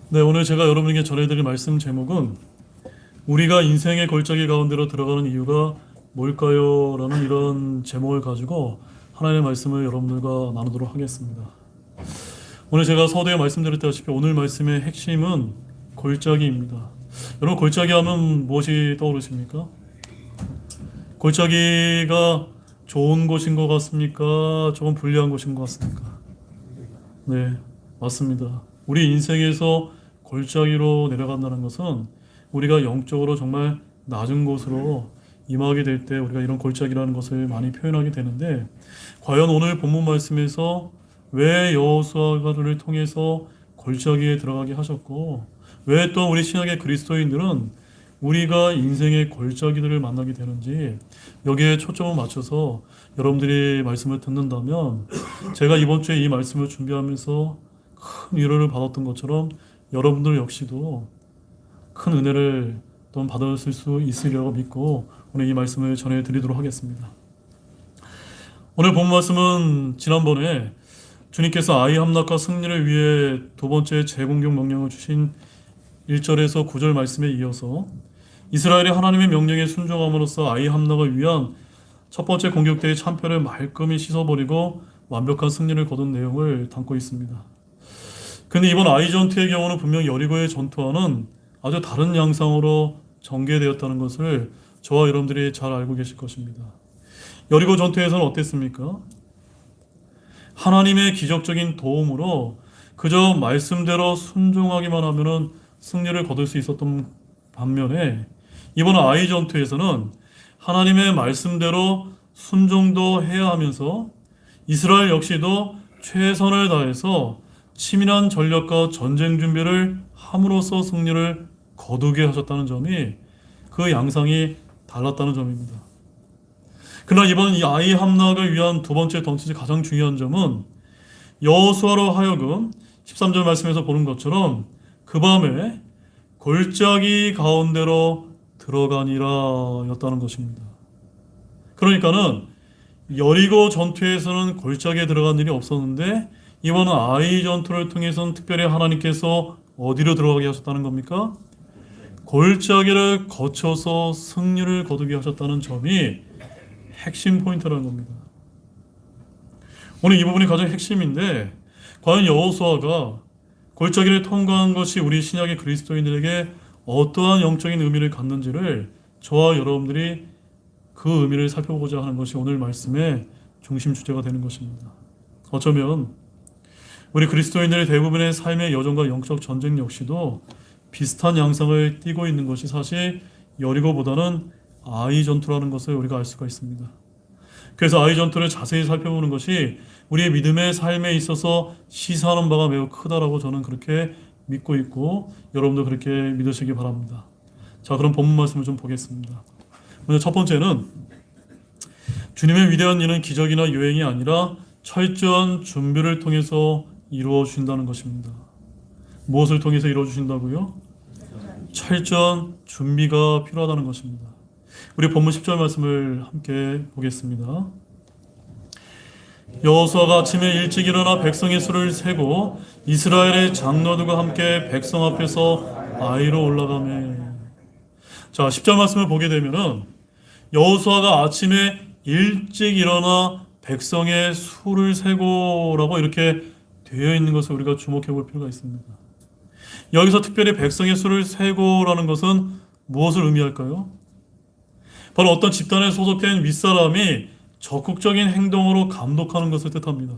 네, 오늘 제가 여러분에게 전해드릴 말씀 제목은 우리가 인생의 골짜기 가운데로 들어가는 이유가 뭘까요? 라는 이런 제목을 가지고 하나님의 말씀을 여러분들과 나누도록 하겠습니다. 오늘 제가 서두에 말씀드렸다시피 오늘 말씀의 핵심은 골짜기입니다. 여러분, 골짜기 하면 무엇이 떠오르십니까? 골짜기가 좋은 곳인 것 같습니까? 조금 불리한 곳인 것 같습니까? 네, 맞습니다. 우리 인생에서 골짜기로 내려간다는 것은 우리가 영적으로 정말 낮은 곳으로 임하게 될 때 우리가 이런 골짜기라는 것을 많이 표현하게 되는데, 과연 오늘 본문 말씀에서 왜 여호수아를 통해서 골짜기에 들어가게 하셨고, 왜 또 우리 신약의 그리스도인들은 우리가 인생의 골짜기들을 만나게 되는지 여기에 초점을 맞춰서 여러분들이 말씀을 듣는다면, 제가 이번 주에 이 말씀을 준비하면서 큰 위로를 받았던 것처럼 여러분들 역시도 큰 은혜를 또 받으실 수 있으리라고 믿고 오늘 이 말씀을 전해드리도록 하겠습니다. 오늘 본 말씀은 지난번에 주님께서 아이 함락과 승리를 위해 두 번째 재공격 명령을 주신 1절에서 9절 말씀에 이어서 이스라엘이 하나님의 명령에 순종함으로써 아이 함락을 위한 첫 번째 공격 때의 참패를 말끔히 씻어버리고 완벽한 승리를 거둔 내용을 담고 있습니다. 근데 이번 아이 전투의 경우는 분명 여리고의 전투와는 아주 다른 양상으로 전개되었다는 것을 저와 여러분들이 잘 알고 계실 것입니다. 여리고 전투에서는 어땠습니까? 하나님의 기적적인 도움으로 그저 말씀대로 순종하기만 하면은 승리를 거둘 수 있었던 반면에, 이번 아이 전투에서는 하나님의 말씀대로 순종도 해야 하면서 이스라엘 역시도 최선을 다해서 치밀한 전략과 전쟁 준비를 함으로써 승리를 거두게 하셨다는 점이, 그 양상이 달랐다는 점입니다. 그러나 이번 이 아이 함락을 위한 두 번째 덩치의 가장 중요한 점은 여호수아로 하여금 13절 말씀에서 보는 것처럼 그 밤에 골짜기 가운데로 들어가니라 였다는 것입니다. 그러니까는 여리고 전투에서는 골짜기에 들어간 일이 없었는데 이번은 아이 전투를 통해서는 특별히 하나님께서 어디로 들어가게 하셨다는 겁니까? 골짜기를 거쳐서 승리를 거두게 하셨다는 점이 핵심 포인트라는 겁니다. 오늘 이 부분이 가장 핵심인데, 과연 여호수아가 골짜기를 통과한 것이 우리 신약의 그리스도인들에게 어떠한 영적인 의미를 갖는지를 저와 여러분들이 그 의미를 살펴보고자 하는 것이 오늘 말씀의 중심 주제가 되는 것입니다. 어쩌면 우리 그리스도인들의 대부분의 삶의 여정과 영적 전쟁 역시도 비슷한 양상을 띠고 있는 것이 사실 여리고보다는 아이 전투라는 것을 우리가 알 수가 있습니다. 그래서 아이 전투를 자세히 살펴보는 것이 우리의 믿음의 삶에 있어서 시사하는 바가 매우 크다라고 저는 그렇게 믿고 있고, 여러분도 그렇게 믿으시기 바랍니다. 자, 그럼 본문 말씀을 좀 보겠습니다. 먼저 첫 번째는 주님의 위대한 일은 기적이나 요행이 아니라 철저한 준비를 통해서 이루어 주신다는 것입니다. 무엇을 통해서 이루어 주신다고요? 철저한 준비가 필요하다는 것입니다. 우리 본문 10절 말씀을 함께 보겠습니다. 여호수아가 아침에 일찍 일어나 백성의 수를 세고 이스라엘의 장로들과 함께 백성 앞에서 아이로 올라가매. 자, 10절 말씀을 보게 되면은 여호수아가 아침에 일찍 일어나 백성의 수를 세고라고 이렇게 되어 있는 것을 우리가 주목해 볼 필요가 있습니다. 여기서 특별히 백성의 수를 세고라는 것은 무엇을 의미할까요? 바로 어떤 집단에 소속된 윗사람이 적극적인 행동으로 감독하는 것을 뜻합니다.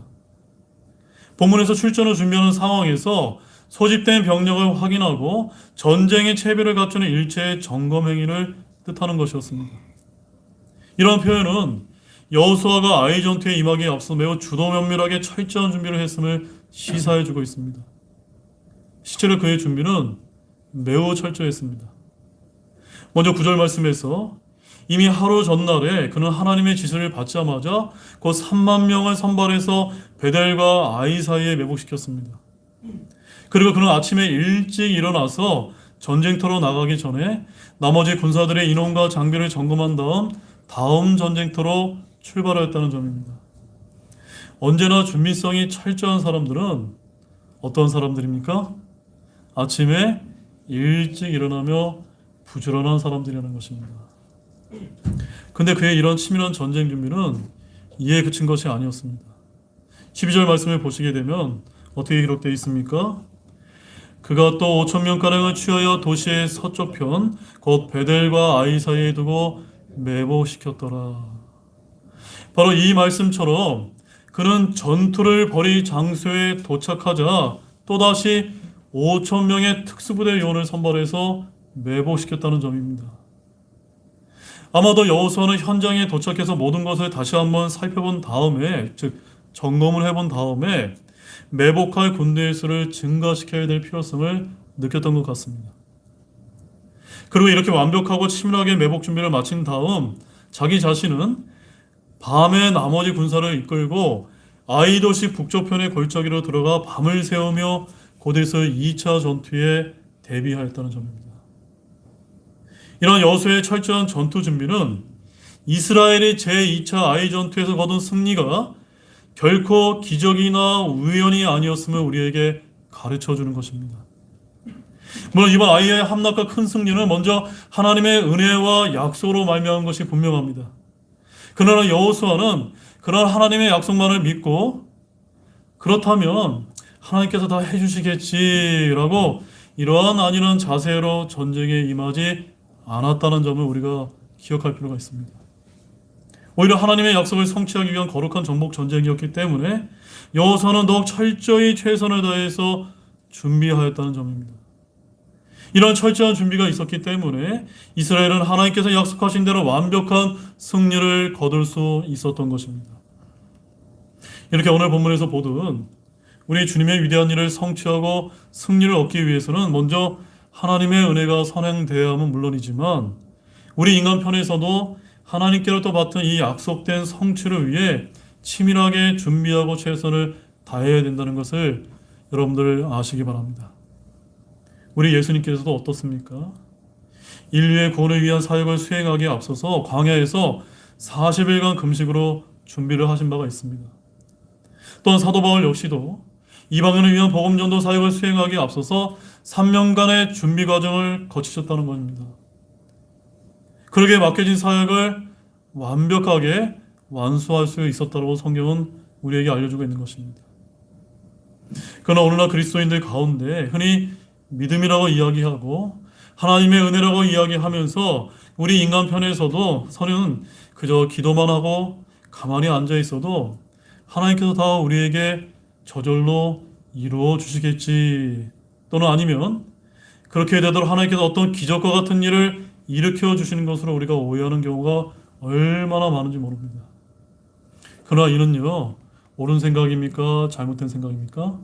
본문에서 출전을 준비하는 상황에서 소집된 병력을 확인하고 전쟁의 채비를 갖추는 일체의 점검 행위를 뜻하는 것이었습니다. 이런 표현은 여호수아가 아이 전투에 임하기에 앞서 매우 주도 면밀하게 철저한 준비를 했음을 시사해주고 있습니다. 실제로 그의 준비는 매우 철저했습니다. 먼저 9절 말씀에서 이미 하루 전날에 그는 하나님의 지시를 받자마자 곧 3만 명을 선발해서 베델과 아이 사이에 매복시켰습니다. 그리고 그는 아침에 일찍 일어나서 전쟁터로 나가기 전에 나머지 군사들의 인원과 장비를 점검한 다음 전쟁터로 출발하였다는 점입니다. 언제나 준비성이 철저한 사람들은 어떤 사람들입니까? 아침에 일찍 일어나며 부지런한 사람들이라는 것입니다. 근데 그의 이런 치밀한 전쟁 준비는 이에 그친 것이 아니었습니다. 12절 말씀을 보시게 되면 어떻게 기록되어 있습니까? 그가 또 5천 명가량을 취하여 도시의 서쪽 편 곧 베델과 아이 사이에 두고 매복시켰더라. 바로 이 말씀처럼 그는 전투를 벌일 장소에 도착하자 또다시 5천 명의 특수부대 요원을 선발해서 매복시켰다는 점입니다. 아마도 여호수아는 현장에 도착해서 모든 것을 다시 한번 살펴본 다음에, 즉 점검을 해본 다음에 매복할 군대의 수를 증가시켜야 될 필요성을 느꼈던 것 같습니다. 그리고 이렇게 완벽하고 치밀하게 매복 준비를 마친 다음 자기 자신은 밤에 나머지 군사를 이끌고 아이도시 북쪽편의 골짜기로 들어가 밤을 새우며 곧에서 2차 전투에 대비하였다는 점입니다. 이런 여호수아의 철저한 전투 준비는 이스라엘이 제2차 아이 전투에서 거둔 승리가 결코 기적이나 우연이 아니었음을 우리에게 가르쳐주는 것입니다. 물론 이번 아이의 함락과 큰 승리는 먼저 하나님의 은혜와 약속으로 말미암은 것이 분명합니다. 그러나 여호수아는 그런 하나님의 약속만을 믿고 그렇다면 하나님께서 다 해주시겠지라고 이러한 아니란 자세로 전쟁에 임하지 않았다는 점을 우리가 기억할 필요가 있습니다. 오히려 하나님의 약속을 성취하기 위한 거룩한 정복 전쟁이었기 때문에 여호수아는 더욱 철저히 최선을 다해서 준비하였다는 점입니다. 이런 철저한 준비가 있었기 때문에 이스라엘은 하나님께서 약속하신 대로 완벽한 승리를 거둘 수 있었던 것입니다. 이렇게 오늘 본문에서 보듯 우리 주님의 위대한 일을 성취하고 승리를 얻기 위해서는 먼저 하나님의 은혜가 선행되어야 함은 물론이지만 우리 인간 편에서도 하나님께로부터 받은 이 약속된 성취를 위해 치밀하게 준비하고 최선을 다해야 된다는 것을 여러분들 아시기 바랍니다. 우리 예수님께서도 어떻습니까? 인류의 구원을 위한 사역을 수행하기에 앞서서 광야에서 40일간 금식으로 준비를 하신 바가 있습니다. 또한 사도 바울 역시도 이방인을 위한 복음 전도 사역을 수행하기에 앞서서 3년간의 준비 과정을 거치셨다는 겁니다. 그러기에 맡겨진 사역을 완벽하게 완수할 수 있었다고 성경은 우리에게 알려주고 있는 것입니다. 그러나 오늘날 그리스도인들 가운데 흔히 믿음이라고 이야기하고 하나님의 은혜라고 이야기하면서 우리 인간 편에서도 서는 그저 기도만 하고 가만히 앉아 있어도 하나님께서 다 우리에게 저절로 이루어 주시겠지, 또는 아니면 그렇게 되도록 하나님께서 어떤 기적과 같은 일을 일으켜 주시는 것으로 우리가 오해하는 경우가 얼마나 많은지 모릅니다. 그러나 이는요, 옳은 생각입니까? 잘못된 생각입니까?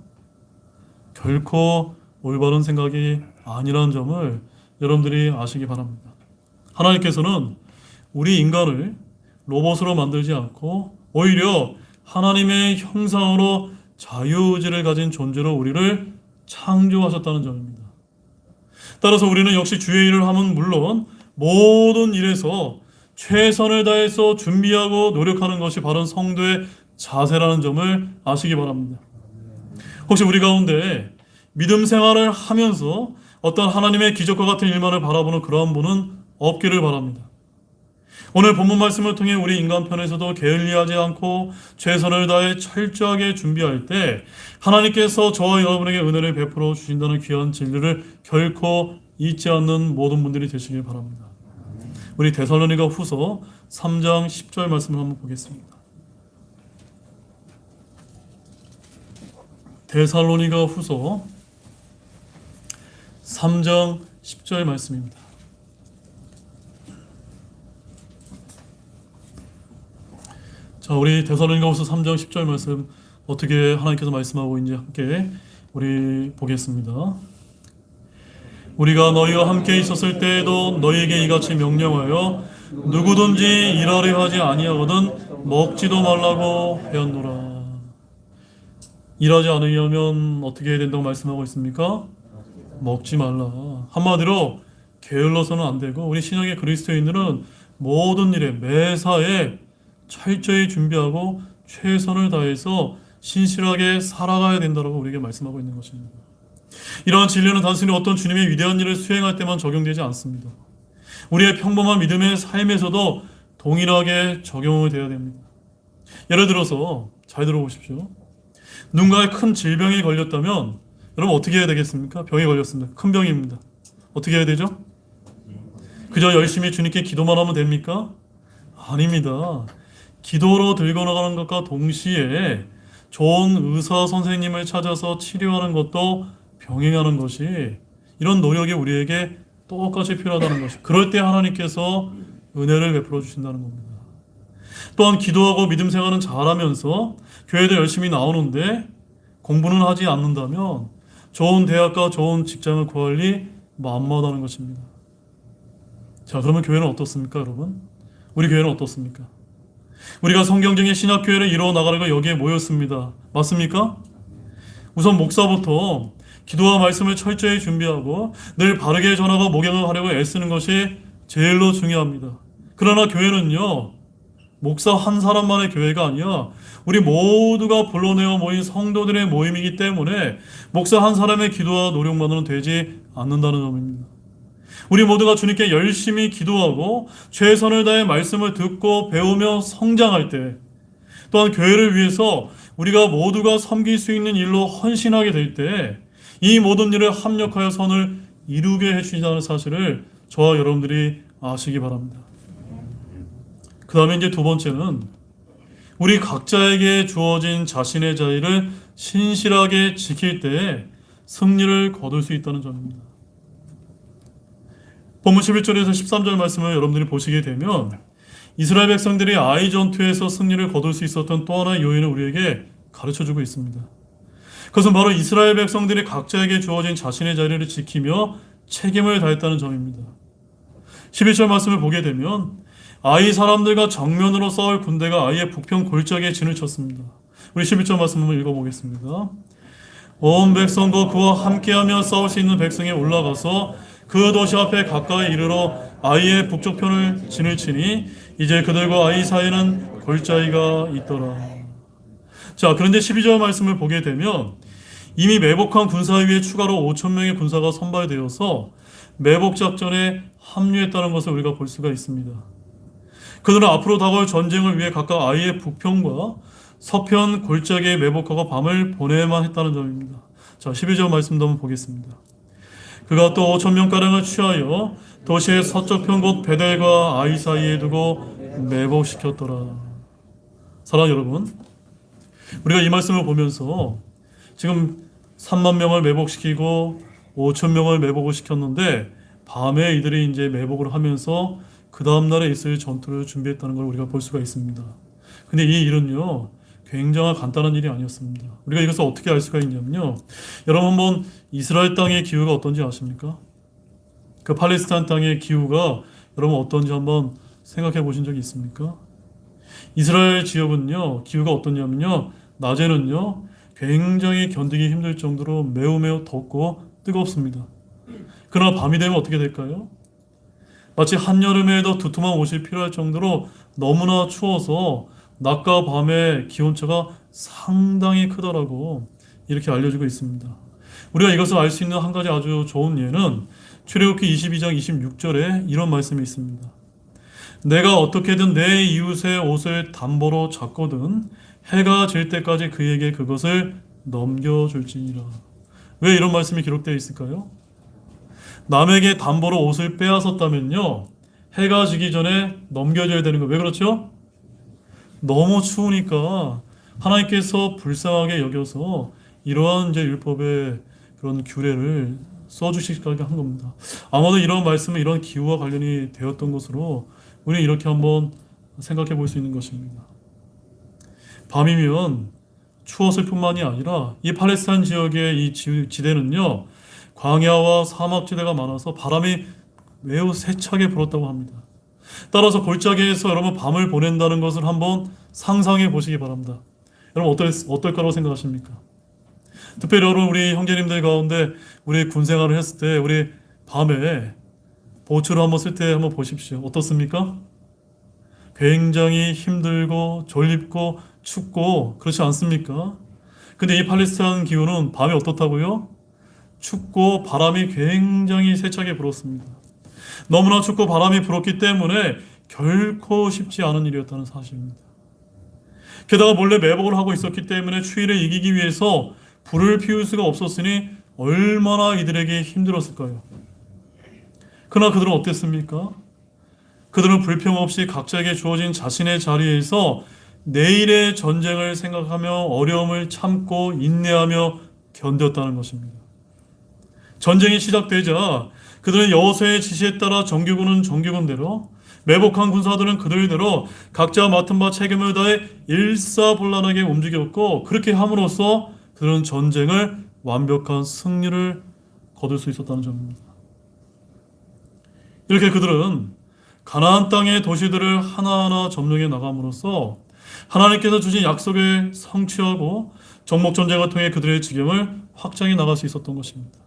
결코 올바른 생각이 아니라는 점을 여러분들이 아시기 바랍니다. 하나님께서는 우리 인간을 로봇으로 만들지 않고 오히려 하나님의 형상으로 자유의지를 가진 존재로 우리를 창조하셨다는 점입니다. 따라서 우리는 역시 주의 일을 하면 물론 모든 일에서 최선을 다해서 준비하고 노력하는 것이 바른 성도의 자세라는 점을 아시기 바랍니다. 혹시 우리 가운데 믿음 생활을 하면서 어떤 하나님의 기적과 같은 일만을 바라보는 그러한 분은 없기를 바랍니다. 오늘 본문 말씀을 통해 우리 인간 편에서도 게을리하지 않고 최선을 다해 철저하게 준비할 때 하나님께서 저와 여러분에게 은혜를 베풀어 주신다는 귀한 진리를 결코 잊지 않는 모든 분들이 되시길 바랍니다. 우리 데살로니가 후서 3장 10절 말씀을 한번 보겠습니다. 데살로니가 후서 3장 10절 말씀입니다. 자, 우리 데살로니가후서 3장 10절 말씀 어떻게 하나님께서 말씀하고 있는지 함께 우리 보겠습니다. 우리가 너희와 함께 있었을 때에도 너희에게 이같이 명령하여 누구든지 일하려 하지 아니하거든 먹지도 말라고 하였노라. 일하지 않으려면 어떻게 해야 된다고 말씀하고 있습니까? 먹지 말라. 한마디로 게을러서는 안 되고 우리 신약의 그리스도인들은 모든 일에 매사에 철저히 준비하고 최선을 다해서 신실하게 살아가야 된다고 우리에게 말씀하고 있는 것입니다. 이러한 진리는 단순히 어떤 주님의 위대한 일을 수행할 때만 적용되지 않습니다. 우리의 평범한 믿음의 삶에서도 동일하게 적용이 되어야 됩니다. 예를 들어서 잘 들어보십시오. 누군가의 큰 질병에 걸렸다면 여러분 어떻게 해야 되겠습니까? 병에 걸렸습니다. 큰 병입니다. 어떻게 해야 되죠? 그저 열심히 주님께 기도만 하면 됩니까? 아닙니다. 기도로 들고 나가는 것과 동시에 좋은 의사 선생님을 찾아서 치료하는 것도 병행하는 것이, 이런 노력이 우리에게 똑같이 필요하다는 것이, 그럴 때 하나님께서 은혜를 베풀어 주신다는 겁니다. 또한 기도하고 믿음 생활은 잘하면서 교회도 열심히 나오는데 공부는 하지 않는다면 좋은 대학과 좋은 직장을 구하리 만무하다는 것입니다. 자, 그러면 교회는 어떻습니까, 여러분? 우리 교회는 어떻습니까? 우리가 성경적인 신학교회를 이루어 나가려고 여기에 모였습니다. 맞습니까? 우선 목사부터 기도와 말씀을 철저히 준비하고 늘 바르게 전하고 목양을 하려고 애쓰는 것이 제일로 중요합니다. 그러나 교회는요, 목사 한 사람만의 교회가 아니라 우리 모두가 불러내어 모인 성도들의 모임이기 때문에 목사 한 사람의 기도와 노력만으로는 되지 않는다는 점입니다. 우리 모두가 주님께 열심히 기도하고 최선을 다해 말씀을 듣고 배우며 성장할 때, 또한 교회를 위해서 우리가 모두가 섬길 수 있는 일로 헌신하게 될 때 이 모든 일을 합력하여 선을 이루게 해주신다는 사실을 저와 여러분들이 아시기 바랍니다. 그 다음에 이제 두 번째는 우리 각자에게 주어진 자신의 자리를 신실하게 지킬 때 승리를 거둘 수 있다는 점입니다. 본문 11절에서 13절 말씀을 여러분들이 보시게 되면 이스라엘 백성들이 아이 전투에서 승리를 거둘 수 있었던 또 하나의 요인을 우리에게 가르쳐주고 있습니다. 그것은 바로 이스라엘 백성들이 각자에게 주어진 자신의 자리를 지키며 책임을 다했다는 점입니다. 11절 말씀을 보게 되면 아이 사람들과 정면으로 싸울 군대가 아이의 북편 골짜기에 진을 쳤습니다. 우리 11절 말씀 한번 읽어보겠습니다. 온 백성과 그와 함께하며 싸울 수 있는 백성이 올라가서 그 도시 앞에 가까이 이르러 아이의 북쪽편을 진을 치니 이제 그들과 아이 사이에는 골짜기가 있더라. 자, 그런데 12절 말씀을 보게 되면 이미 매복한 군사 위에 추가로 5,000명의 군사가 선발되어서 매복 작전에 합류했다는 것을 우리가 볼 수가 있습니다. 그들은 앞으로 다가올 전쟁을 위해 각각 아이의 북편과 서편 골짜기에 매복하고 밤을 보내야만 했다는 점입니다. 자, 12절 말씀도 한번 보겠습니다. 그가 또 5,000명가량을 취하여 도시의 서쪽편 곧 베델과 아이 사이에 두고 매복시켰더라. 사랑하는 여러분, 우리가 이 말씀을 보면서 지금 3만 명을 매복시키고 5,000명을 매복을 시켰는데 밤에 이들이 이제 매복을 하면서 그 다음날에 있을 전투를 준비했다는 걸 우리가 볼 수가 있습니다. 근데 이 일은요, 굉장히 간단한 일이 아니었습니다. 우리가 이것을 어떻게 알 수가 있냐면요, 여러분 한번 이스라엘 땅의 기후가 어떤지 아십니까? 그 팔레스타인 땅의 기후가 여러분 어떤지 한번 생각해 보신 적이 있습니까? 이스라엘 지역은요, 기후가 어떠냐면요, 낮에는요 굉장히 견디기 힘들 정도로 매우 덥고 뜨겁습니다. 그러나 밤이 되면 어떻게 될까요? 마치 한여름에도 두툼한 옷이 필요할 정도로 너무나 추워서 낮과 밤의 기온차가 상당히 크다라고 이렇게 알려지고 있습니다. 우리가 이것을 알 수 있는 한 가지 아주 좋은 예는 출애굽기 22장 26절에 이런 말씀이 있습니다. 내가 어떻게든 내 이웃의 옷을 담보로 잡거든 해가 질 때까지 그에게 그것을 넘겨줄지니라. 왜 이런 말씀이 기록되어 있을까요? 남에게 담보로 옷을 빼앗았다면요, 해가 지기 전에 넘겨줘야 되는 거. 왜 그렇죠? 너무 추우니까 하나님께서 불쌍하게 여겨서 이러한 이제 율법의 그런 규례를 써주시게 한 겁니다. 아마도 이런 말씀은 이런 기후와 관련이 되었던 것으로 우리는 이렇게 한번 생각해 볼 수 있는 것입니다. 밤이면 추웠을 뿐만이 아니라 이 팔레스타인 지역의 이 지대는요, 광야와 사막지대가 많아서 바람이 매우 세차게 불었다고 합니다. 따라서 골짜기에서 여러분 밤을 보낸다는 것을 한번 상상해 보시기 바랍니다. 여러분 어떨까라고 생각하십니까? 특별히 여러분 우리 형제님들 가운데 우리 군 생활을 했을 때 우리 밤에 보초를 한번 쓸 때 한번 보십시오. 어떻습니까? 굉장히 힘들고 졸립고 춥고 그렇지 않습니까? 근데 이 팔레스타인 기후는 밤이 어떻다고요? 춥고 바람이 굉장히 세차게 불었습니다. 너무나 춥고 바람이 불었기 때문에 결코 쉽지 않은 일이었다는 사실입니다. 게다가 몰래 매복을 하고 있었기 때문에 추위를 이기기 위해서 불을 피울 수가 없었으니 얼마나 이들에게 힘들었을까요? 그러나 그들은 어땠습니까? 그들은 불평 없이 각자에게 주어진 자신의 자리에서 내일의 전쟁을 생각하며 어려움을 참고 인내하며 견뎠다는 것입니다. 전쟁이 시작되자 그들은 여호수아의 지시에 따라 정규군은 정규군대로, 매복한 군사들은 그들대로 각자 맡은 바 책임을 다해 일사불란하게 움직였고, 그렇게 함으로써 그들은 전쟁을 완벽한 승리를 거둘 수 있었다는 점입니다. 이렇게 그들은 가나안 땅의 도시들을 하나하나 점령해 나감으로써 하나님께서 주신 약속을 성취하고 정목전쟁을 통해 그들의 지경을 확장해 나갈 수 있었던 것입니다.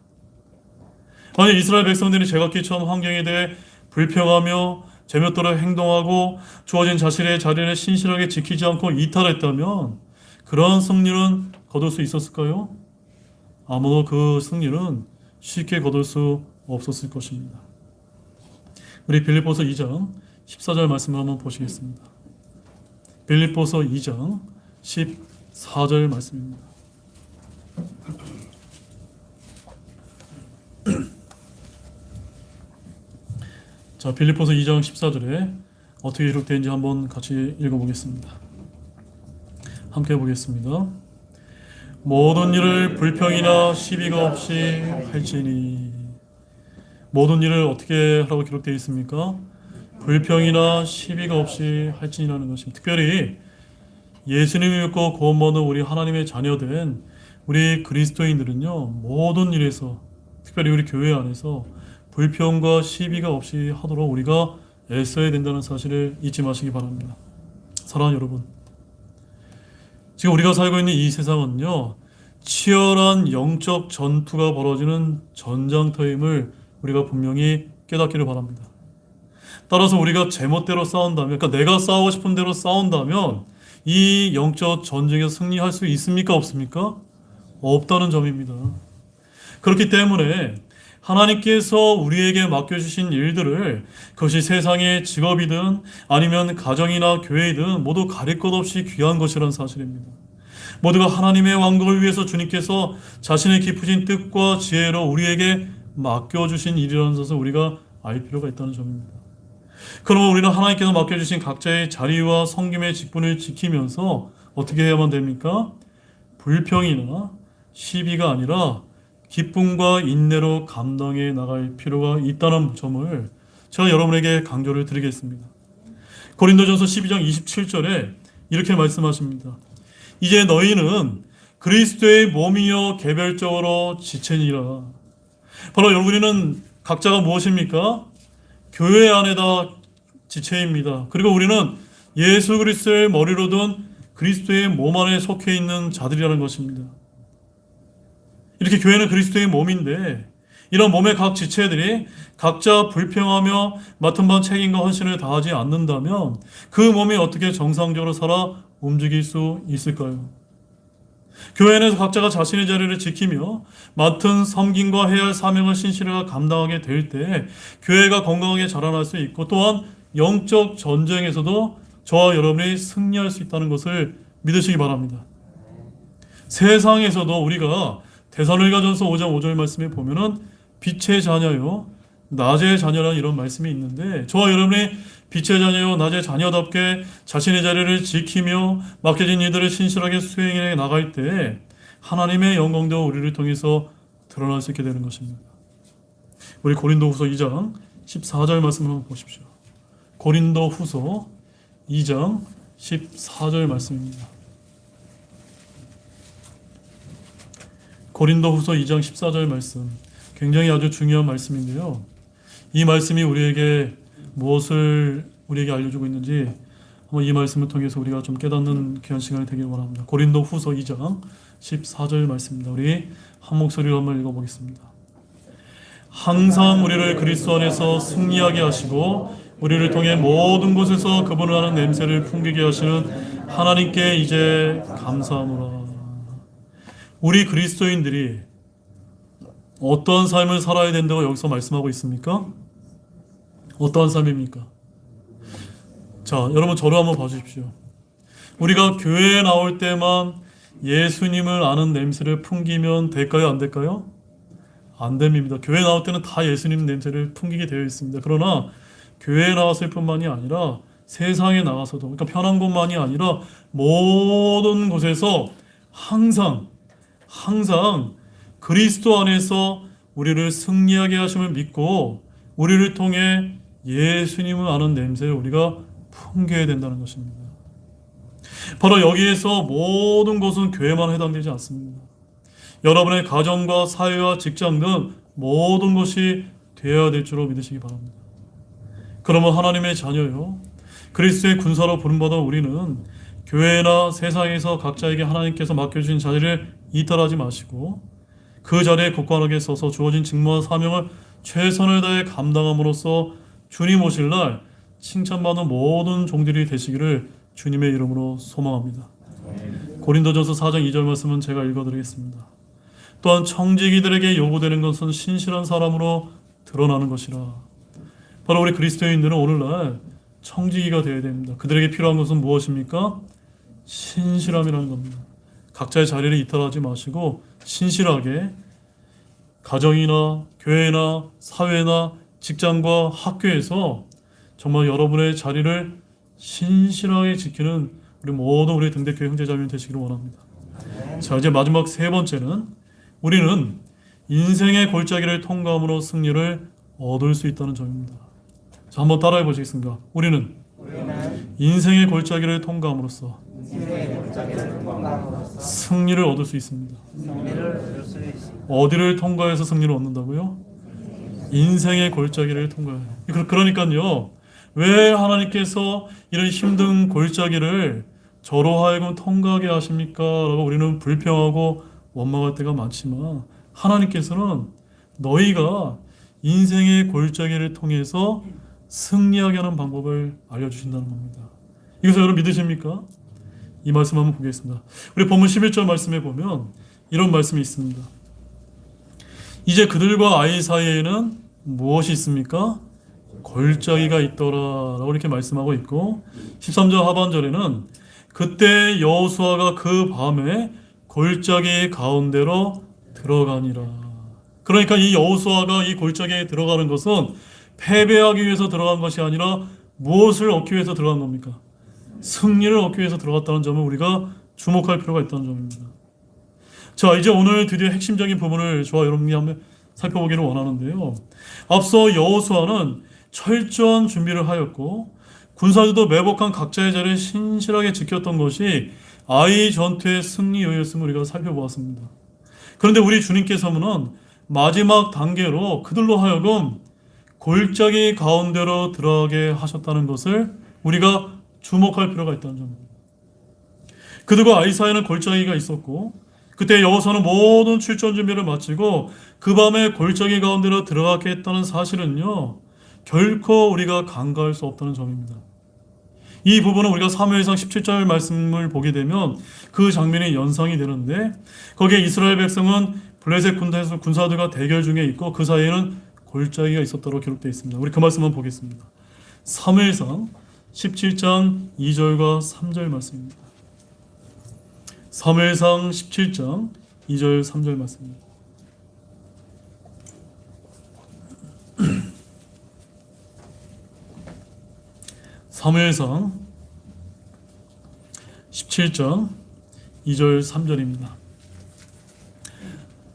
만약 이스라엘 백성들이 제각기처럼 환경에 대해 불평하며 제멋대로 행동하고 주어진 자신의 자리를 신실하게 지키지 않고 이탈했다면 그런 승리는 거둘 수 있었을까요? 아무도 그 승리는 쉽게 거둘 수 없었을 것입니다. 우리 빌립보서 2장 14절 말씀을 한번 보시겠습니다. 빌립보서 2장 14절 말씀입니다. 자, 빌립보서 2장 14절에 어떻게 기록되는지 한번 같이 읽어보겠습니다. 함께 보겠습니다. 모든 일을 불평이나 시비가 없이 할지니. 모든 일을 어떻게 하라고 기록되어 있습니까? 불평이나 시비가 없이 할지니라는 것입니다. 특별히 예수님을 믿고 구원받은 우리 하나님의 자녀된 우리 그리스도인들은요, 모든 일에서, 특별히 우리 교회 안에서 불평과 시비가 없이 하도록 우리가 애써야 된다는 사실을 잊지 마시기 바랍니다. 사랑하는 여러분, 지금 우리가 살고 있는 이 세상은요, 치열한 영적 전투가 벌어지는 전장터임을 우리가 분명히 깨닫기를 바랍니다. 따라서 우리가 제멋대로 싸운다면, 그러니까 내가 싸우고 싶은 대로 싸운다면 이 영적 전쟁에서 승리할 수 있습니까? 없습니까? 없다는 점입니다. 그렇기 때문에 하나님께서 우리에게 맡겨주신 일들을, 그것이 세상의 직업이든 아니면 가정이나 교회이든 모두 가릴 것 없이 귀한 것이라는 사실입니다. 모두가 하나님의 왕국을 위해서 주님께서 자신의 깊으신 뜻과 지혜로 우리에게 맡겨주신 일이라는 것을 우리가 알 필요가 있다는 점입니다. 그러면 우리는 하나님께서 맡겨주신 각자의 자리와 섬김의 직분을 지키면서 어떻게 해야만 됩니까? 불평이나 시비가 아니라 기쁨과 인내로 감당해 나갈 필요가 있다는 점을 제가 여러분에게 강조를 드리겠습니다. 고린도전서 12장 27절에 이렇게 말씀하십니다. 이제 너희는 그리스도의 몸이여 개별적으로 지체니라. 바로 여러분은 각자가 무엇입니까? 교회 안에다 지체입니다. 그리고 우리는 예수 그리스도의 머리로 둔 그리스도의 몸 안에 속해 있는 자들이라는 것입니다. 이렇게 교회는 그리스도의 몸인데, 이런 몸의 각 지체들이 각자 불평하며 맡은 바 책임과 헌신을 다하지 않는다면 그 몸이 어떻게 정상적으로 살아 움직일 수 있을까요? 교회 안에서 각자가 자신의 자리를 지키며 맡은 섬김과 해야 할 사명을 신실하게 감당하게 될 때 교회가 건강하게 자라날 수 있고, 또한 영적 전쟁에서도 저와 여러분이 승리할 수 있다는 것을 믿으시기 바랍니다. 세상에서도 우리가 데살로니가전서 5장 5절 말씀에 보면은 빛의 자녀요 낮의 자녀라는 이런 말씀이 있는데, 저와 여러분이 빛의 자녀요 낮의 자녀답게 자신의 자리를 지키며 맡겨진 일들을 신실하게 수행해 나갈 때 하나님의 영광도 우리를 통해서 드러날 수 있게 되는 것입니다. 우리 고린도후서 2장 14절 말씀을 한번 보십시오. 고린도후서 2장 14절 말씀입니다. 고린도후서 2장 14절 말씀, 굉장히 아주 중요한 말씀인데요. 이 말씀이 우리에게 무엇을 우리에게 알려주고 있는지 한번 이 말씀을 통해서 우리가 좀 깨닫는 귀한 시간이 되길 원합니다. 고린도후서 2장 14절 말씀입니다. 우리 한 목소리로 한번 읽어보겠습니다. 항상 우리를 그리스도 안에서 승리하게 하시고 우리를 통해 모든 곳에서 그분을 아는 냄새를 풍기게 하시는 하나님께 이제 감사하노라. 우리 그리스도인들이 어떠한 삶을 살아야 된다고 여기서 말씀하고 있습니까? 어떠한 삶입니까? 자, 여러분 저를 한번 봐주십시오. 우리가 교회에 나올 때만 예수님을 아는 냄새를 풍기면 될까요? 안 될까요? 안 됩니다. 교회 나올 때는 다 예수님 냄새를 풍기게 되어 있습니다. 그러나 교회에 나왔을 뿐만이 아니라 세상에 나가서도, 그러니까 편한 곳만이 아니라 모든 곳에서 항상 그리스도 안에서 우리를 승리하게 하심을 믿고 우리를 통해 예수님을 아는 냄새를 우리가 풍겨야 된다는 것입니다. 바로 여기에서 모든 것은 교회만 해당되지 않습니다. 여러분의 가정과 사회와 직장 등 모든 것이 되어야 될 줄로 믿으시기 바랍니다. 그러면 하나님의 자녀요, 그리스도의 군사로 부름받은 우리는 교회나 세상에서 각자에게 하나님께서 맡겨주신 자리를 이탈하지 마시고 그 자리에 굳건하게 서서 주어진 직무와 사명을 최선을 다해 감당함으로써 주님 오실 날 칭찬받는 모든 종들이 되시기를 주님의 이름으로 소망합니다. 고린도전서 4장 2절 말씀은 제가 읽어드리겠습니다. 또한 청지기들에게 요구되는 것은 신실한 사람으로 드러나는 것이라. 바로 우리 그리스도인들은 오늘날 청지기가 되어야 됩니다. 그들에게 필요한 것은 무엇입니까? 신실함이라는 겁니다. 각자의 자리를 이탈하지 마시고 신실하게 가정이나 교회나 사회나 직장과 학교에서 정말 여러분의 자리를 신실하게 지키는 우리 등대교회 형제자매 되시기를 원합니다. 자, 이제 마지막 세 번째는 우리는 인생의 골짜기를 통과함으로 승리를 얻을 수 있다는 점입니다. 자, 한번 따라해 보시겠습니다. 우리는 인생의 골짜기를 통과함으로써 승리를 얻을 수 있습니다. 어디를 통과해서 승리를 얻는다고요? 인생의 골짜기를 통과해요. 그러니까요, 왜 하나님께서 이런 힘든 골짜기를 저로 하여금 통과하게 하십니까? 라고 우리는 불평하고 원망할 때가 많지만 하나님께서는 너희가 인생의 골짜기를 통해서 승리하게 하는 방법을 알려주신다는 겁니다. 이것을 여러분 믿으십니까? 이 말씀 한번 보겠습니다. 우리 본문 11절 말씀에 보면 이런 말씀이 있습니다. 이제 그들과 아이 사이에는 무엇이 있습니까? 골짜기가 있더라 라고 이렇게 말씀하고 있고 13절 하반절에는 그때 여호수아가 그 밤에 골짜기 가운데로 들어가니라. 그러니까 이 여호수아가 이 골짜기에 들어가는 것은 패배하기 위해서 들어간 것이 아니라 무엇을 얻기 위해서 들어간 겁니까? 승리를 얻기 위해서 들어갔다는 점을 우리가 주목할 필요가 있다는 점입니다. 자, 이제 오늘 드디어 핵심적인 부분을 저와 여러분이 한번 살펴보기를 원하는데요. 앞서 여호수아는 철저한 준비를 하였고 군사들도 매복한 각자의 자리를 신실하게 지켰던 것이 아이 전투의 승리 요였음을 우리가 살펴보았습니다. 그런데 우리 주님께서는 마지막 단계로 그들로 하여금 골짜기 가운데로 들어가게 하셨다는 것을 우리가 주목할 필요가 있다는 점입니다. 그들과 아이 사이에는 골짜기가 있었고 그때 여호수아는 모든 출전 준비를 마치고 그 밤에 골짜기 가운데로 들어가게 했다는 사실은요, 결코 우리가 간과할 수 없다는 점입니다. 이 부분은 우리가 사무엘상 17절 말씀을 보게 되면 그 장면이 연상이 되는데 거기에 이스라엘 백성은 블레셋 군사들과 대결 중에 있고 그 사이에는 골짜기가 있었다고 기록되어 있습니다. 우리 그 말씀만 보겠습니다. 사무엘상 17장 2절과 3절 말씀입니다. 사무엘상 17장 2절 3절 말씀입니다. 사무엘상 17장 2절 3절입니다.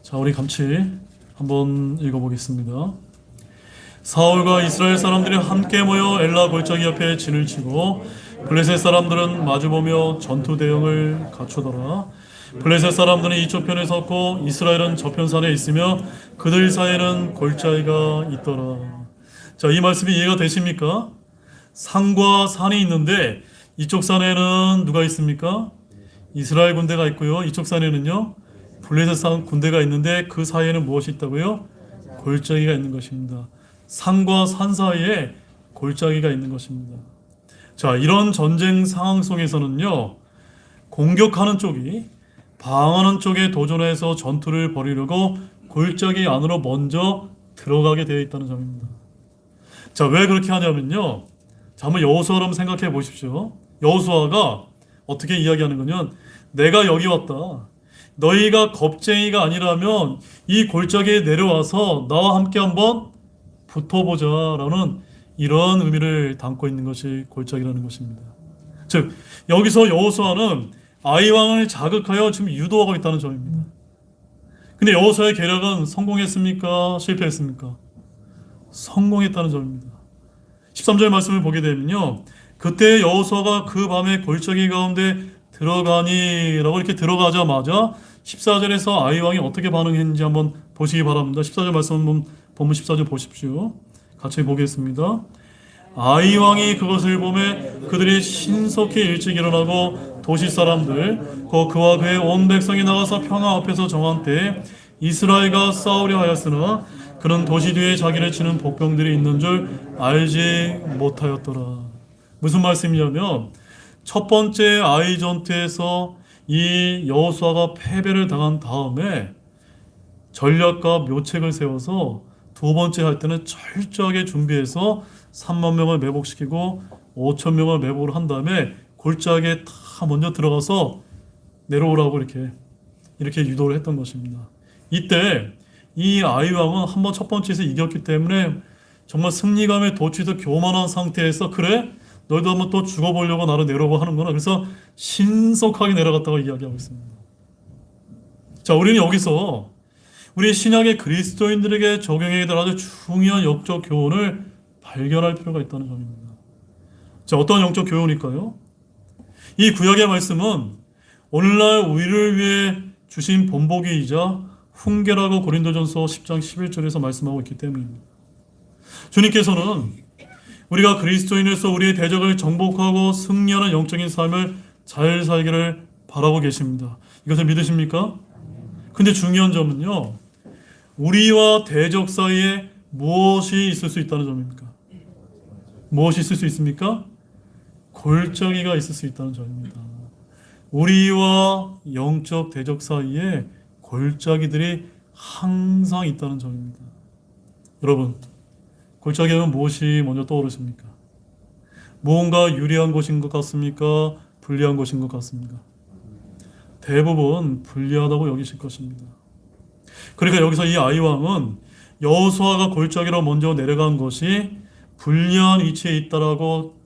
자, 우리 같이 한번 읽어보겠습니다. 사울과 이스라엘 사람들이 함께 모여 엘라 골짜기 옆에 진을 치고 블레셋 사람들은 마주보며 전투 대응을 갖추더라. 블레셋 사람들은 이쪽 편에 섰고 이스라엘은 저편 산에 있으며 그들 사이에는 골짜기가 있더라. 자, 이 말씀이 이해가 되십니까? 산과 산이 있는데 이쪽 산에는 누가 있습니까? 이스라엘 군대가 있고요. 이쪽 산에는요, 블레셋 산 군대가 있는데 그 사이에는 무엇이 있다고요? 골짜기가 있는 것입니다. 산과 산 사이에 골짜기가 있는 것입니다. 자, 이런 전쟁 상황 속에서는요, 공격하는 쪽이 방어하는 쪽에 도전해서 전투를 벌이려고 골짜기 안으로 먼저 들어가게 되어 있다는 점입니다. 자, 왜 그렇게 하냐면요. 자, 한번 여호수아를 한번 생각해 보십시오. 여호수아가 어떻게 이야기하는 거냐면, 내가 여기 왔다. 너희가 겁쟁이가 아니라면 이 골짜기에 내려와서 나와 함께 한번 붙어보자라는 이런 의미를 담고 있는 것이 골짜기라는 것입니다. 즉, 여기서 여호수아는 아이 왕을 자극하여 지금 유도하고 있다는 점입니다. 근데 여호수아의 계략은 성공했습니까? 실패했습니까? 성공했다는 점입니다. 13절 말씀을 보게 되면요, 그때 여호수아가 그 밤에 골짜기 가운데 들어가니라고 이렇게 들어가자마자 14절에서 아이 왕이 어떻게 반응했는지 한번 보시기 바랍니다. 14절 말씀 한번 본문 14절 보십시오. 같이 보겠습니다. 아이 왕이 그것을 보매 그들이 신속히 일찍 일어나고 도시 사람들 곧 그와 그의 온 백성이 나가서 평화 앞에서 정한 때에 이스라엘과 싸우려 하였으나 그는 도시 뒤에 자기를 치는 복병들이 있는 줄 알지 못하였더라. 무슨 말씀이냐면, 첫 번째 아이 전투에서 이 여호수아가 패배를 당한 다음에 전략과 묘책을 세워서 두 번째 할 때는 철저하게 준비해서 3만 명을 매복시키고 5천 명을 매복을 한 다음에 골짜기에 다 먼저 들어가서 내려오라고 이렇게 유도를 했던 것입니다. 이때 이 아이 왕은 한번 첫 번째에서 이겼기 때문에 정말 승리감에 도취해서 교만한 상태에서, 그래? 너희도 한번 또 죽어보려고 나를 내려오고 하는구나. 그래서 신속하게 내려갔다고 이야기하고 있습니다. 자, 우리는 여기서 우리 신약의 그리스도인들에게 적용해야 될 아주 중요한 영적 교훈을 발견할 필요가 있다는 점입니다. 자, 어떤 영적 교훈일까요? 이 구약의 말씀은 오늘날 우리를 위해 주신 본보기이자 훈계라고 고린도전서 10장 11절에서 말씀하고 있기 때문입니다. 주님께서는 우리가 그리스도인으로서 우리의 대적을 정복하고 승리하는 영적인 삶을 잘 살기를 바라고 계십니다. 이것을 믿으십니까? 근데 중요한 점은요, 우리와 대적 사이에 무엇이 있을 수 있다는 점입니까? 무엇이 있을 수 있습니까? 골짜기가 있을 수 있다는 점입니다. 우리와 영적 대적 사이에 골짜기들이 항상 있다는 점입니다. 여러분, 골짜기 하면 무엇이 먼저 떠오르십니까? 무언가 유리한 것인 것 같습니까? 불리한 것인 것 같습니까? 대부분 불리하다고 여기실 것입니다. 그러니까 여기서 이 아이 왕은 여호수아가 골짜기로 먼저 내려간 것이 불리한 위치에 있다라고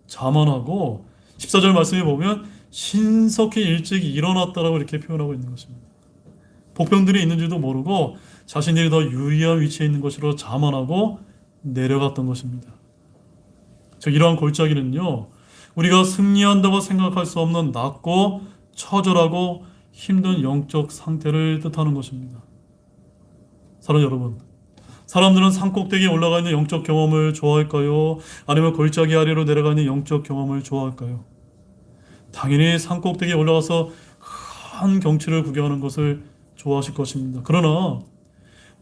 자만하고, 14절 말씀에 보면 신속히 일찍 일어났다라고 이렇게 표현하고 있는 것입니다. 복병들이 있는지도 모르고 자신들이 더 유리한 위치에 있는 것으로 자만하고 내려갔던 것입니다. 즉, 이러한 골짜기는요, 우리가 승리한다고 생각할 수 없는 낮고 처절하고 힘든 영적 상태를 뜻하는 것입니다. 사랑하는 여러분, 사람들은 산꼭대기에 올라가 있는 영적 경험을 좋아할까요? 아니면 골짜기 아래로 내려가 있는 영적 경험을 좋아할까요? 당연히 산꼭대기에 올라가서 큰 경치를 구경하는 것을 좋아하실 것입니다. 그러나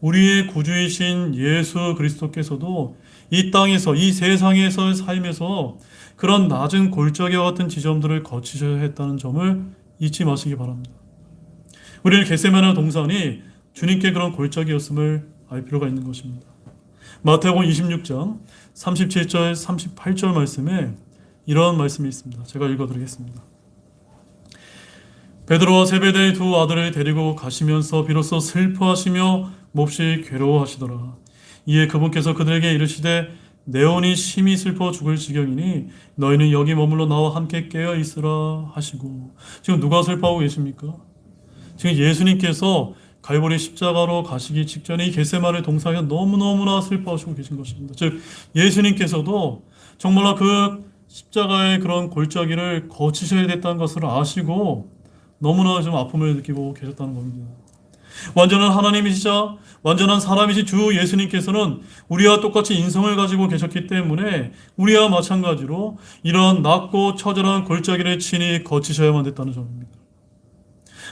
우리의 구주이신 예수 그리스도께서도 이 땅에서, 이 세상에서의 삶에서 그런 낮은 골짜기와 같은 지점들을 거치셔야 했다는 점을 잊지 마시기 바랍니다. 우리는 겟세마네 동산이 주님께 그런 골짜기였음을 알 필요가 있는 것입니다. 마태복음 26장 37절 38절 말씀에 이런 말씀이 있습니다. 제가 읽어드리겠습니다. 베드로와 세베대의 두 아들을 데리고 가시면서 비로소 슬퍼하시며 몹시 괴로워하시더라. 이에 그분께서 그들에게 이르시되 내 혼이 심히 슬퍼 죽을 지경이니 너희는 여기 머물러 나와 함께 깨어 있으라 하시고. 지금 누가 슬퍼하고 계십니까? 지금 예수님께서 갈보리 십자가로 가시기 직전에 이 겟세마네 동산에 너무너무나 슬퍼하시고 계신 것입니다. 즉, 예수님께서도 정말로 그 십자가의 그런 골짜기를 거치셔야 됐다는 것을 아시고 너무나 좀 아픔을 느끼고 계셨다는 겁니다. 완전한 하나님이시자 완전한 사람이신 주 예수님께서는 우리와 똑같이 인성을 가지고 계셨기 때문에 우리와 마찬가지로 이러한 낮고 처절한 골짜기를 친히 거치셔야만 됐다는 점입니다.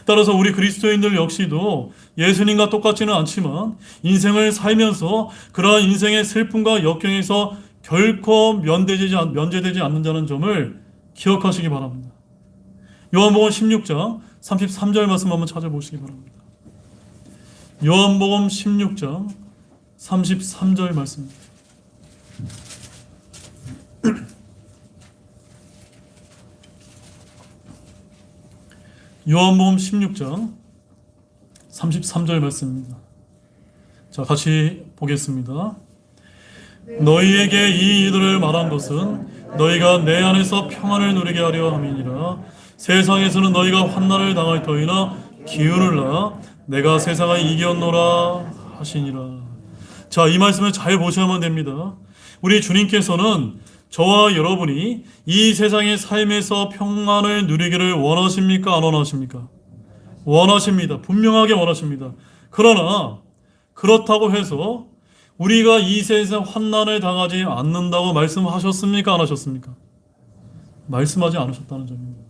따라서 우리 그리스도인들 역시도 예수님과 똑같지는 않지만 인생을 살면서 그러한 인생의 슬픔과 역경에서 결코 면제되지 않는다는 점을 기억하시기 바랍니다. 요한복음 16장 33절 말씀 한번 찾아보시기 바랍니다. 요한복음 16장 33절 말씀입니다. 요한복음 16장 33절 말씀입니다. 자, 같이 보겠습니다. 너희에게 이 일들을 말한 것은 너희가 내 안에서 평안을 누리게 하려 함이니라. 세상에서는 너희가 환난을 당할 터이나 기운을라 내가 세상을 이겼노라 하시니라. 자, 이 말씀을 잘 보셔야만 됩니다. 우리 주님께서는 저와 여러분이 이 세상의 삶에서 평안을 누리기를 원하십니까? 안 원하십니까? 원하십니다. 분명하게 원하십니다. 그러나 그렇다고 해서 우리가 이 세상 환난을 당하지 않는다고 말씀하셨습니까? 안 하셨습니까? 말씀하지 않으셨다는 점입니다.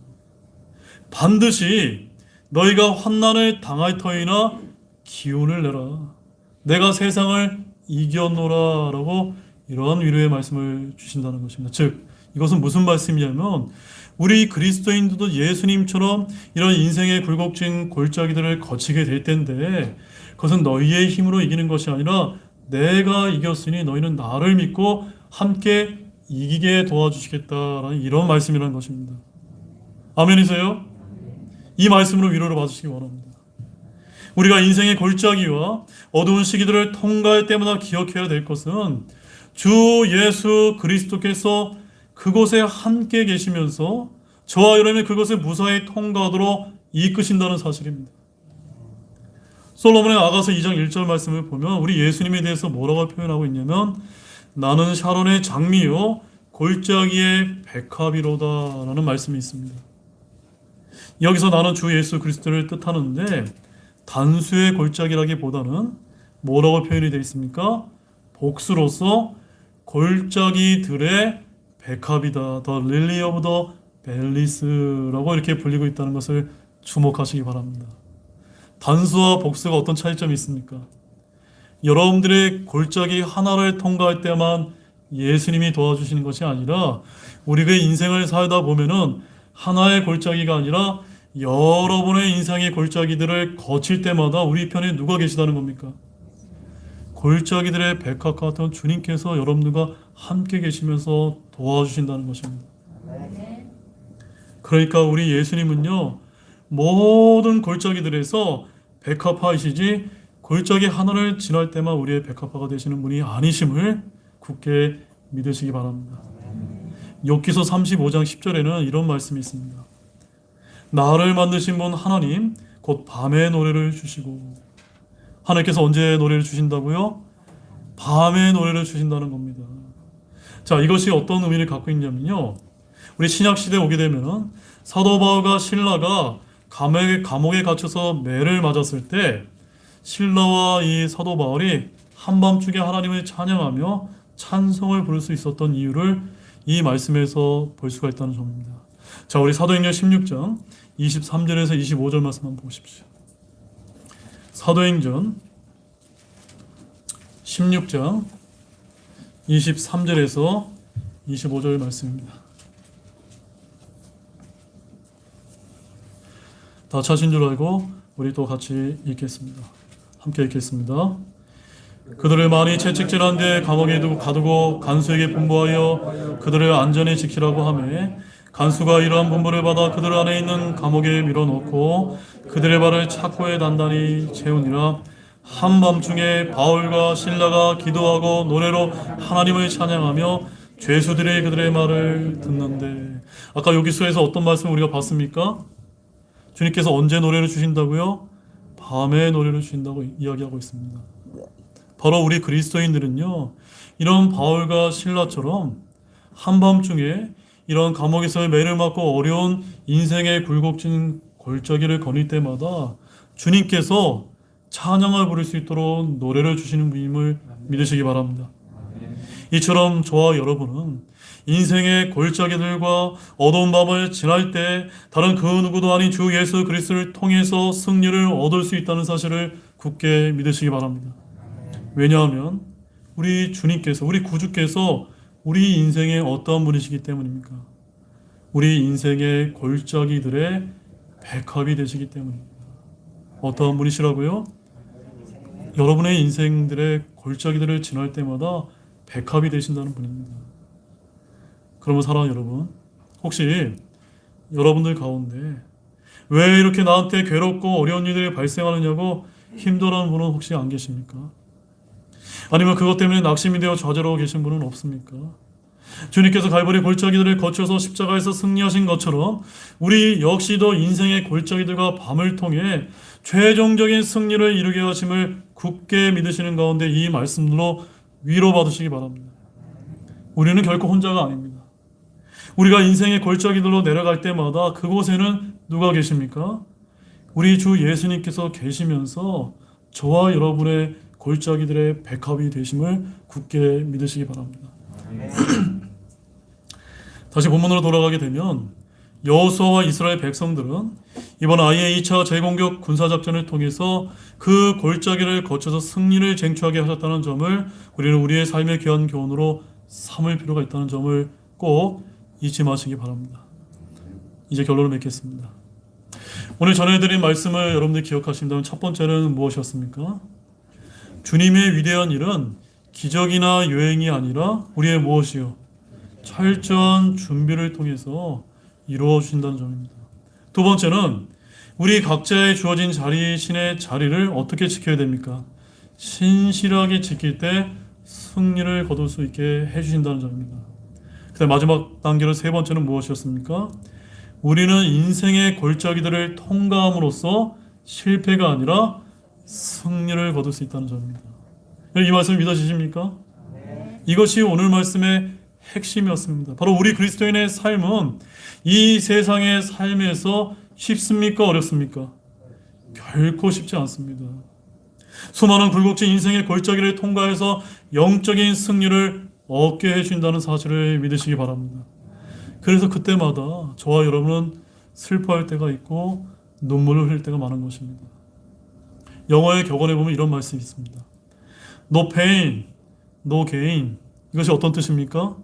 반드시 너희가 환난을 당할 터이나 기운을 내라. 내가 세상을 이겼노라 라고 이러한 위로의 말씀을 주신다는 것입니다. 즉 이것은 무슨 말씀이냐면 우리 그리스도인들도 예수님처럼 이런 인생의 굴곡진 골짜기들을 거치게 될 텐데 그것은 너희의 힘으로 이기는 것이 아니라 내가 이겼으니 너희는 나를 믿고 함께 이기게 도와주시겠다라는 이런 말씀이라는 것입니다. 아멘이세요? 이 말씀으로 위로를 받으시기 원합니다. 우리가 인생의 골짜기와 어두운 시기들을 통과할 때마다 기억해야 될 것은 주 예수 그리스도께서 그곳에 함께 계시면서 저와 여러분이 그것을 무사히 통과하도록 이끄신다는 사실입니다. 솔로몬의 아가서 2장 1절 말씀을 보면 우리 예수님에 대해서 뭐라고 표현하고 있냐면 나는 샤론의 장미요 골짜기의 백합이로다 라는 말씀이 있습니다. 여기서 나는 주 예수 그리스도를 뜻하는데 단수의 골짜기라기보다는 뭐라고 표현이 되어 있습니까? 복수로서 골짜기들의 백합이다. The Lily of the Valleys라고 이렇게 불리고 있다는 것을 주목하시기 바랍니다. 단수와 복수가 어떤 차이점이 있습니까? 여러분들의 골짜기 하나를 통과할 때만 예수님이 도와주시는 것이 아니라 우리가 인생을 살다 보면은 하나의 골짜기가 아니라 여러분의 인생의 골짜기들을 거칠 때마다 우리 편에 누가 계시다는 겁니까? 골짜기들의 백합 같은 주님께서 여러분들과 함께 계시면서 도와주신다는 것입니다. 그러니까 우리 예수님은요 모든 골짜기들에서 백합화이시지 골짜기 하나를 지날 때만 우리의 백합화가 되시는 분이 아니심을 굳게 믿으시기 바랍니다. 욥기서 35장 10절에는 이런 말씀이 있습니다. 나를 만드신 분 하나님 곧 밤에 노래를 주시고 하나님께서 언제 노래를 주신다고요? 밤에 노래를 주신다는 겁니다. 자, 이것이 어떤 의미를 갖고 있냐면요. 우리 신약시대에 오게 되면 사도 바울과 실라가 감옥에 갇혀서 매를 맞았을 때 실라와 이 사도 바울이 한밤중에 하나님을 찬양하며 찬송을 부를 수 있었던 이유를 이 말씀에서 볼 수가 있다는 점입니다. 자, 우리 사도행전 16장 23절에서 25절 말씀 한번 보십시오. 사도행전 16장 23절에서 25절 말씀입니다. 다 찾은 줄 알고 우리 또 같이 읽겠습니다. 함께 읽겠습니다. 그들을 많이 채찍질한 뒤에 감옥에 가두고 간수에게 분부하여 그들을 안전히 지키라고 하매 간수가 이러한 분부를 받아 그들 안에 있는 감옥에 밀어넣고 그들의 발을 착고에 단단히 채우니라. 한밤중에 바울과 실라가 기도하고 노래로 하나님을 찬양하며 죄수들이 그들의 말을 듣는데 아까 여기서에서 어떤 말씀을 우리가 봤습니까? 주님께서 언제 노래를 주신다고요? 밤에 노래를 주신다고 이야기하고 있습니다. 바로 우리 그리스도인들은요 이런 바울과 실라처럼 한밤중에 이런 감옥에서의 매를 맞고 어려운 인생의 굴곡진 골짜기를 거닐 때마다 주님께서 찬양을 부를 수 있도록 노래를 주시는 분임을 믿으시기 바랍니다. 이처럼 저와 여러분은 인생의 골짜기들과 어두운 밤을 지날 때 다른 그 누구도 아닌 주 예수 그리스도를 통해서 승리를 얻을 수 있다는 사실을 굳게 믿으시기 바랍니다. 왜냐하면 우리 주님께서 우리 구주께서 우리 인생의 어떠한 분이시기 때문입니까? 우리 인생의 골짜기들의 백합이 되시기 때문입니다. 어떠한 분이시라고요? 여러분의 인생들의 골짜기들을 지날 때마다 백합이 되신다는 분입니다. 그러면 사랑하는 여러분, 혹시 여러분들 가운데 왜 이렇게 나한테 괴롭고 어려운 일들이 발생하느냐고 힘들어하는 분은 혹시 안 계십니까? 아니면 그것 때문에 낙심이 되어 좌절하고 계신 분은 없습니까? 주님께서 갈보리 골짜기들을 거쳐서 십자가에서 승리하신 것처럼 우리 역시도 인생의 골짜기들과 밤을 통해 최종적인 승리를 이루게 하심을 굳게 믿으시는 가운데 이 말씀으로 위로받으시기 바랍니다. 우리는 결코 혼자가 아닙니다. 우리가 인생의 골짜기들로 내려갈 때마다 그곳에는 누가 계십니까? 우리 주 예수님께서 계시면서 저와 여러분의 골짜기들의 백합이 되심을 굳게 믿으시기 바랍니다. 다시 본문으로 돌아가게 되면 여호수아와 이스라엘 백성들은 이번 아이의 2차 재공격 군사작전을 통해서 그 골짜기를 거쳐서 승리를 쟁취하게 하셨다는 점을 우리는 우리의 삶의 귀한 교훈으로 삼을 필요가 있다는 점을 꼭 잊지 마시기 바랍니다. 이제 결론을 맺겠습니다. 오늘 전해드린 말씀을 여러분들이 기억하신다면 첫 번째는 무엇이었습니까? 주님의 위대한 일은 기적이나 여행이 아니라 우리의 무엇이요? 철저한 준비를 통해서 이루어 주신다는 점입니다. 두 번째는 우리 각자의 주어진 신의 자리를 어떻게 지켜야 됩니까? 신실하게 지킬 때 승리를 거둘 수 있게 해주신다는 점입니다. 그다음 마지막 단계로 세 번째는 무엇이었습니까? 우리는 인생의 골짜기들을 통과함으로써 실패가 아니라 승리를 거둘 수 있다는 점입니다. 이 말씀 믿어지십니까? 이것이 오늘 말씀의 핵심이었습니다. 바로 우리 그리스도인의 삶은 이 세상의 삶에서 쉽습니까? 어렵습니까? 결코 쉽지 않습니다. 수많은 굴곡진 인생의 골짜기를 통과해서 영적인 승리를 얻게 해준다는 사실을 믿으시기 바랍니다. 그래서 그때마다 저와 여러분은 슬퍼할 때가 있고 눈물을 흘릴 때가 많은 것입니다. 영어의 격언에 보면 이런 말씀이 있습니다. No pain, no gain. 이것이 어떤 뜻입니까?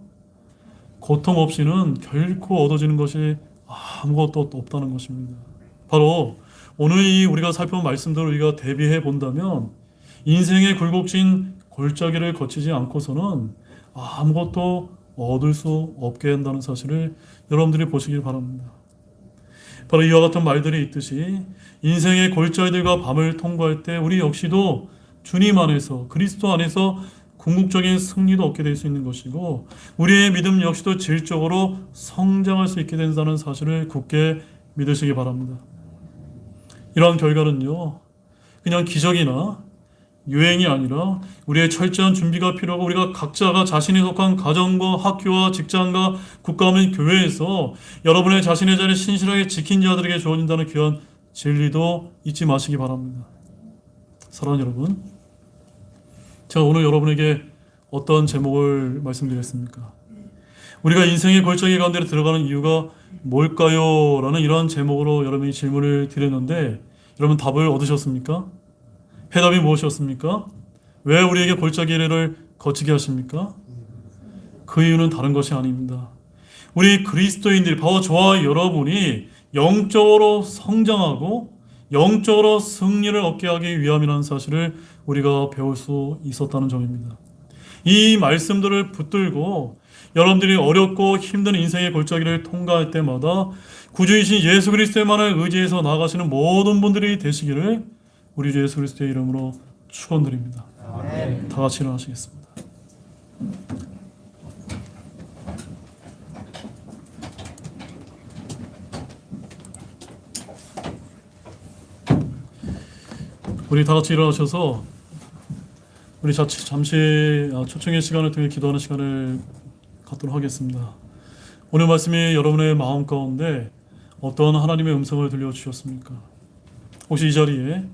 고통 없이는 결코 얻어지는 것이 아무것도 없다는 것입니다. 바로 오늘 우리가 살펴본 말씀대로 우리가 대비해 본다면 인생의 굴곡진 골짜기를 거치지 않고서는 아무것도 얻을 수 없게 한다는 사실을 여러분들이 보시길 바랍니다. 바로 이와 같은 말들이 있듯이 인생의 골짜기들과 밤을 통과할 때 우리 역시도 주님 안에서 그리스도 안에서 궁극적인 승리도 얻게 될 수 있는 것이고 우리의 믿음 역시도 질적으로 성장할 수 있게 된다는 사실을 굳게 믿으시기 바랍니다. 이러한 결과는요, 그냥 기적이나 유행이 아니라 우리의 철저한 준비가 필요하고 우리가 각자가 자신이 속한 가정과 학교와 직장과 국가 및 교회에서 여러분의 자신의 자리를 신실하게 지킨 자들에게 주어진다는 귀한 진리도 잊지 마시기 바랍니다. 사랑하는 여러분, 제가 오늘 여러분에게 어떤 제목을 말씀드렸습니까? 우리가 인생의 골짜기 가운데 들어가는 이유가 뭘까요? 라는 이러한 제목으로 여러분이 질문을 드렸는데 여러분 답을 얻으셨습니까? 해답이 무엇이었습니까? 왜 우리에게 골짜기를 거치게 하십니까? 그 이유는 다른 것이 아닙니다. 우리 그리스도인들이 바로 저와 여러분이 영적으로 성장하고 영적으로 승리를 얻게 하기 위함이라는 사실을 우리가 배울 수 있었다는 점입니다. 이 말씀들을 붙들고 여러분들이 어렵고 힘든 인생의 골짜기를 통과할 때마다 구주이신 예수 그리스도만을 의지해서 나아가시는 모든 분들이 되시기를 우리 주 예수 그리스도의 이름으로 축원드립니다. 아멘. 다 같이 일어나시겠습니다. 우리 다 같이 일어나셔서 우리 잠시 초청의 시간을 통해 기도하는 시간을 갖도록 하겠습니다. 오늘 말씀이 여러분의 마음 가운데 어떤 하나님의 음성을 들려주셨습니까? 혹시 이 자리에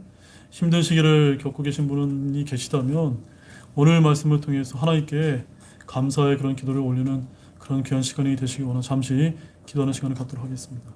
힘든 시기를 겪고 계신 분이 계시다면 오늘 말씀을 통해서 하나님께 감사의 그런 기도를 올리는 그런 귀한 시간이 되시기 원하는 잠시 기도하는 시간을 갖도록 하겠습니다.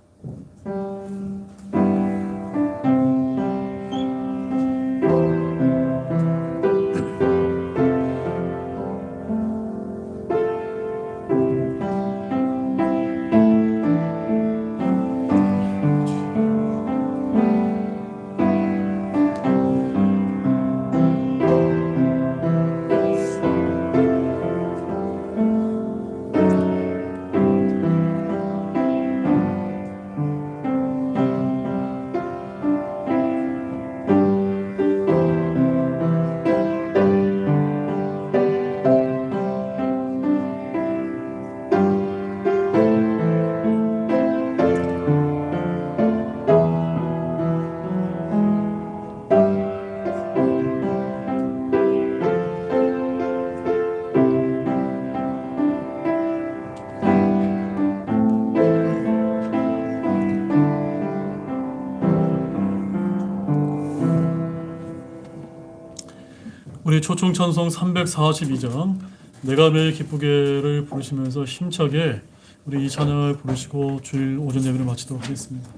우리 초청 찬송 342장 내가 매일 기쁘게를 부르시면서 힘차게 우리 이 찬양을 부르시고 주일 오전 예배를 마치도록 하겠습니다.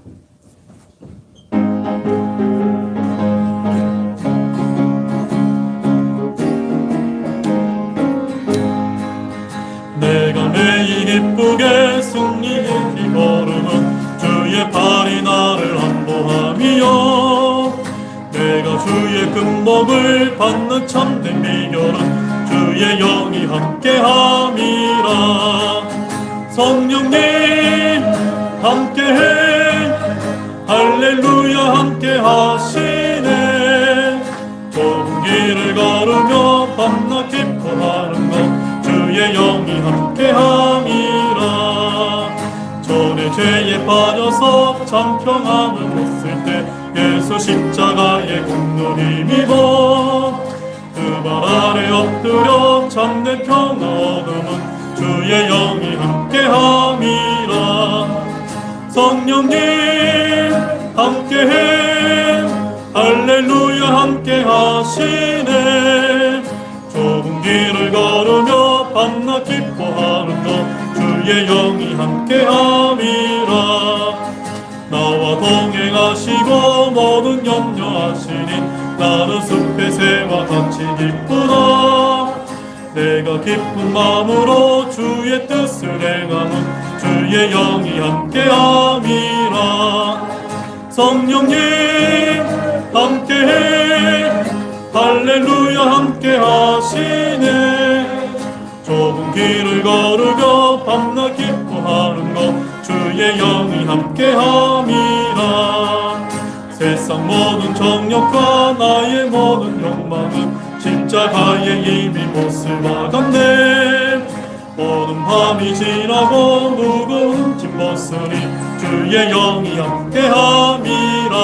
내가 매일 기쁘게 승리의 길 걸음은 주의 팔이 나를 안보함이요 내가 주의 끔목을 받는 참된 비결은 주의 영이 함께함이라 성령님 함께해 할렐루야 함께하시네 좁은 길을 걸으며 밤낮 기뻐하는 것 주의 영이 함께함이라 전에 죄에 빠져서 잠평함을 했을 때 예수 십자가의 공로 힘입어 그 발 아래 엎드려 참된 평화 얻음은 주의 영이 함께함이라 성령님 함께해 할렐루야 함께하시네 좁은 길을 걸으며 밤낮 기뻐하는 것 주의 영이 함께함이라 나와 동행하시고 모든 염려하시니 나는 숲의 새와 같이 기쁘다 내가 기쁜 마음으로 주의 뜻을 행함은 주의 영이 함께함이라 성령님 함께해 할렐루야 함께하시네 좁은 길을 걸으며 밤낮 기뻐하는 것 주의 영이 함께함이라 세상 모든 정욕과 나의 모든 욕망은 십자가에 이미 못을 박았네 모든 밤이 지나고 무거운 짐 벗으니 주의 영이 함께함이라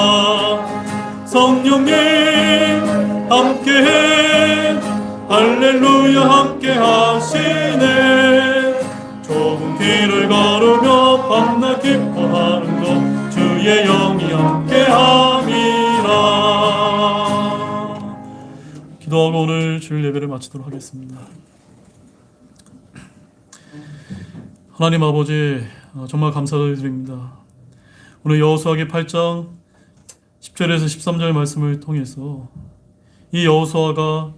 성령님 함께해 할렐루야 함께하시네 좁은 길을 걸으며 밤낮 기뻐하는 것 주의 영이 함께함이라 기도하고 오늘 주일 예배를 마치도록 하겠습니다. 하나님 아버지 정말 감사를 드립니다. 오늘 여호수아기 8장 10절에서 13절 말씀을 통해서 이 여호수아가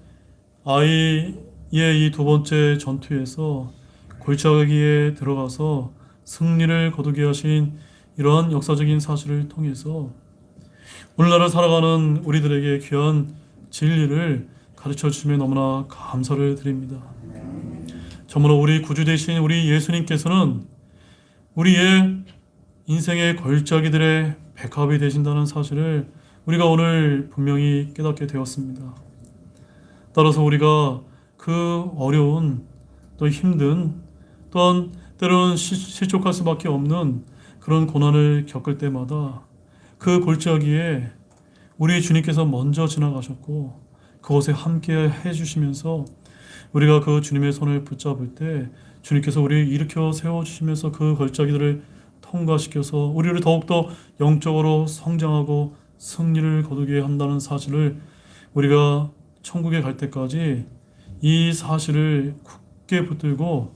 아이의 이 두 번째 전투에서 골짜기에 들어가서 승리를 거두게 하신 이러한 역사적인 사실을 통해서 오늘날을 살아가는 우리들에게 귀한 진리를 가르쳐 주시며 너무나 감사를 드립니다. 정말로 우리 구주 되신 우리 예수님께서는 우리의 인생의 골짜기들의 백합이 되신다는 사실을 우리가 오늘 분명히 깨닫게 되었습니다. 따라서 우리가 그 어려운 또 힘든 또한 때로는 실족할 수밖에 없는 그런 고난을 겪을 때마다 그 골짜기에 우리 주님께서 먼저 지나가셨고 그곳에 함께 해주시면서 우리가 그 주님의 손을 붙잡을 때 주님께서 우리를 일으켜 세워주시면서 그 골짜기들을 통과시켜서 우리를 더욱더 영적으로 성장하고 승리를 거두게 한다는 사실을 우리가 천국에 갈 때까지 이 사실을 굳게 붙들고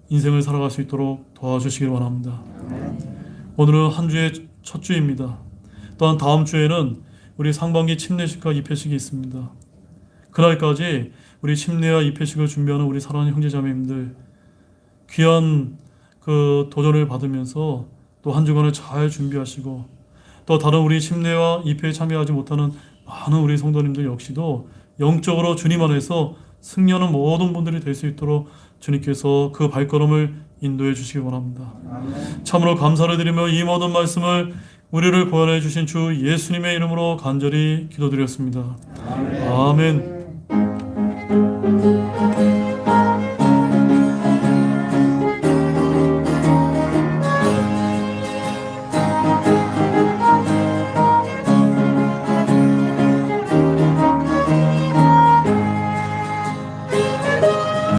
인생을 살아갈 수 있도록 도와주시길 원합니다. 오늘은 한 주의 첫 주입니다. 또한 다음 주에는 우리 상반기 침례식과 입회식이 있습니다. 그날까지 우리 침례와 입회식을 준비하는 우리 사랑하는 형제자매님들 귀한 그 도전을 받으면서 또 한 주간을 잘 준비하시고 또 다른 우리 침례와 입회에 참여하지 못하는 많은 우리 성도님들 역시도 영적으로 주님 안에서 승리하는 모든 분들이 될 수 있도록 주님께서 그 발걸음을 인도해 주시기 원합니다. 참으로 감사를 드리며 이 모든 말씀을 우리를 구원해 주신 주 예수님의 이름으로 간절히 기도드렸습니다. 아멘.